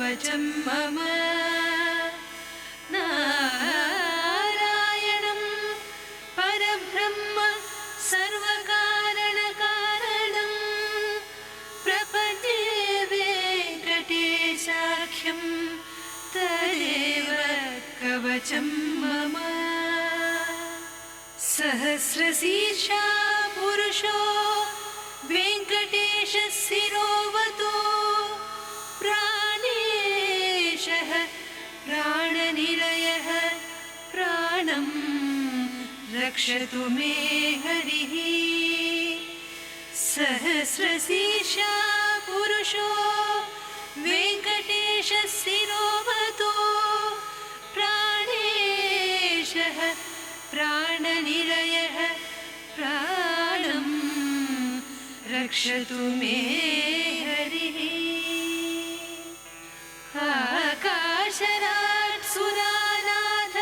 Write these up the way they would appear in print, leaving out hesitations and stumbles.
कवचं मम नारायणं परब्रह्म सर्वकारणकारणं प्रपद्ये वेङ्कटेशाख्यं तदेव कवचं मम सहस्रशीर्षा पुरुषो वेङ्कटेशः शिरोवतो प्राणेशः प्राणनिलयः प्राणं रक्षतु मे हरिः सहस्रशीर्षा पुरुषो वेङ्कटेशः शिरोवतो प्राणेशः प्राणनिलयः प्राणं रक्षतु मे हरिः आकाशराट् सुरानाथ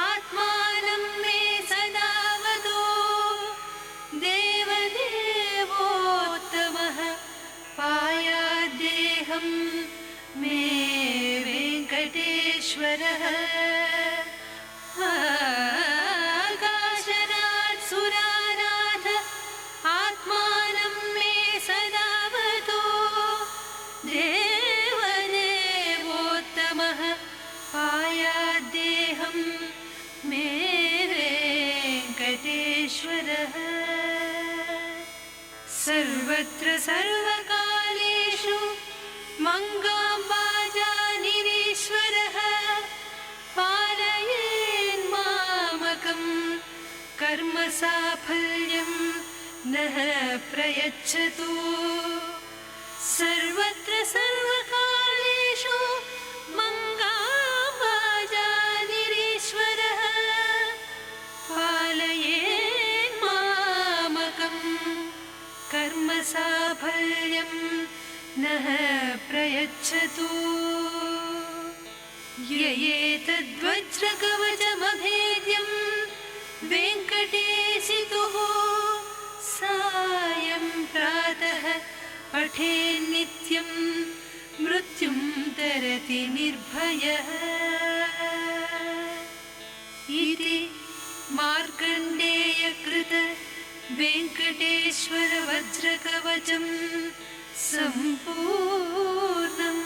आत्मानं मे सदा वदो देवदेवोत्तमः पायाद्देहं मे वेङ्कटेश्वरः आकाशराट् सुरानाथ आत्मानं मे सदा वदो देवदेवोत्तमः पायाद्देहं मे वेङ्कटेश्वरः सर्वत्र सर्वकालेषु मङ्गाम्बाजानिरीश्वरः पालयेन्मामकं कर्मसाफल्यं नः प्रयच्छतु सर्वत्र सर्वकालेषु मङ्गाम्बाजानिरीश्वरः पालयेन्मामकं कर्मसाफल्यं नः प्रयच्छतु ययेतद्वज्रकवचमभेद्यं वेङ्कटेशितुः सायं प्रातः पठेन्नित्यं मृत्युं तरति निर्भयः इति मार्कण्डेयकृत वेङ्कटेश्वर वज्रकवचं सम्पूर्णम्।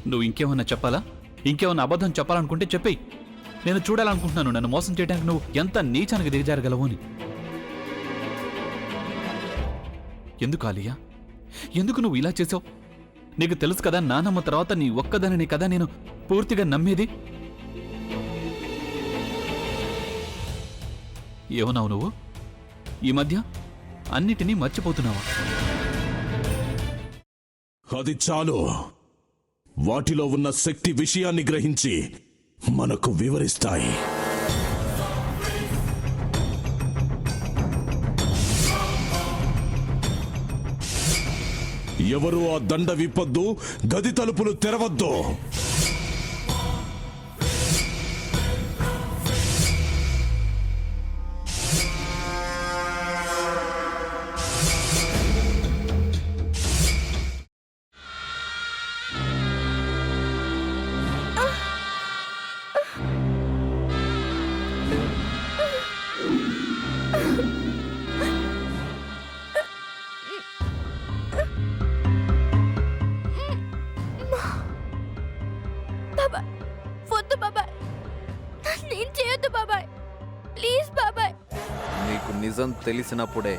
నువ్వు ఇంకేమన్నా చెప్పాలా? ఇంకేమన్నా అబద్ధం చెప్పాలనుకుంటే చెప్పేయి. నేను చూడాలనుకుంటున్నాను నన్ను మోసం చేయడానికి నువ్వు ఎంత నీచానికి దిగజారగలవు అని. ఎందుకు ఆలియా, ఎందుకు నువ్వు ఇలా చేసావు? నీకు తెలుసు కదా నానమ్మ తర్వాత నీ ఒక్కదానిని కదా నేను పూర్తిగా నమ్మేది. ఏమన్నావు నువ్వు? ఈ మధ్య అన్నిటినీ మర్చిపోతున్నావా? అది చాలు. వాటిలో ఉన్న శక్తి విషయాన్ని గ్రహించి మనకు వివరిస్తాయి. ఎవరు ఆ దండ విప్పొద్దు, గది తలుపులు తెరవద్దు. నిజం తెలిసినప్పుడే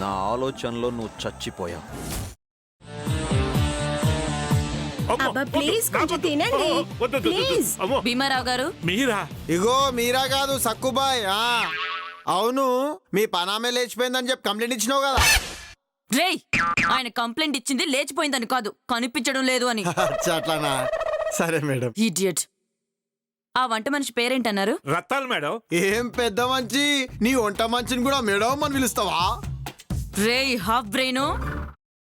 నా ఆలోచనలో నువ్వు చచ్చిపోయావు. భీమారావు గారు, మీరా? ఇగో మీరా కాదు సక్కుబాయ్. అవును, మీ పనామే లేచిపోయిందని చెప్పి కంప్లైంట్ ఇచ్చినావు కదా. రేయ్, ఆయన కంప్లైంట్ ఇచ్చింది లేచిపోయిందని కాదు, కనిపించడం లేదు అని. అట్లానా? సరే మేడం. ఇడియట్. ఆ వంట మనిషి పేరేంటన్నారు? రత్తాలు మేడం. ఏం పెద్ద మంచి, నీ వంట మంచిని కూడా మేడం అని పిలుస్తావా? రేయ్ హాఫ్ బ్రెయిన్,